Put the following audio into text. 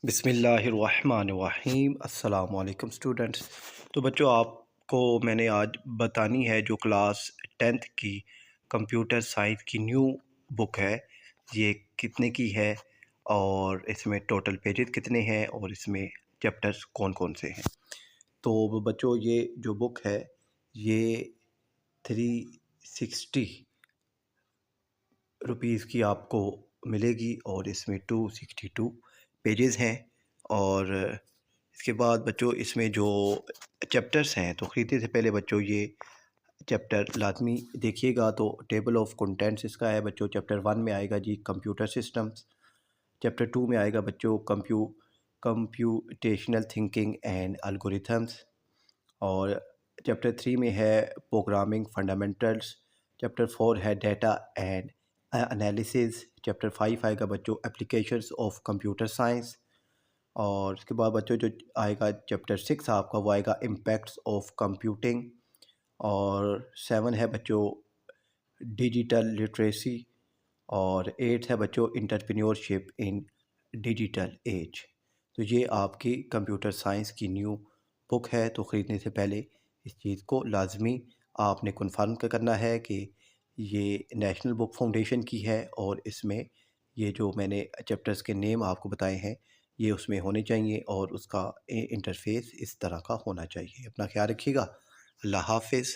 بسم اللہ الرحمن الرحیم۔ السلام علیکم اسٹوڈنٹس۔ تو بچوں، آپ کو میں نے آج بتانی ہے جو کلاس 10th کی کمپیوٹر سائنس کی نیو بک ہے، یہ کتنے کی ہے اور اس میں ٹوٹل پیجز کتنے ہیں اور اس میں چیپٹرز کون کون سے ہیں۔ تو بچوں، یہ جو بک ہے یہ 360 روپیز کی آپ کو ملے گی اور اس میں 262 پیجز ہیں۔ اور اس کے بعد بچوں اس میں جو چیپٹرز ہیں تو خریدنے سے پہلے بچوں یہ چیپٹر لازمی دیکھیے گا۔ تو ٹیبل آف کنٹینٹس اس کا ہے بچوں، چیپٹر 1 میں آئے گا جی کمپیوٹر سسٹمز، چیپٹر 2 میں آئے گا بچوں کمپیوٹیشنل تھنکنگ اینڈ الگوریتھمز، اور چیپٹر 3 میں ہے پروگرامنگ فنڈامنٹلز، چیپٹر 4 ہے ڈیٹا اینڈ انالیسز، چیپٹر 5 آئے گا بچوں اپلیکیشنز آف کمپیوٹر سائنس، اور اس کے بعد بچوں جو آئے گا چیپٹر 6 آپ کا وہ آئے گا امپیکٹس آف کمپیوٹنگ، اور 7 ہے بچوں ڈیجیٹل لٹریسی، اور 8 ہے بچوں انٹرپرینیورشپ ان ڈیجیٹل ایج۔ تو یہ آپ کی کمپیوٹر سائنس کی نیو بک ہے، تو خریدنے سے پہلے اس چیز کو لازمی آپ نے کنفرم کرنا ہے کہ یہ نیشنل بک فاؤنڈیشن کی ہے، اور اس میں یہ جو میں نے چیپٹرز کے نیم آپ کو بتائے ہیں یہ اس میں ہونے چاہیے، اور اس کا انٹرفیس اس طرح کا ہونا چاہیے۔ اپنا خیال رکھیے گا۔ اللہ حافظ۔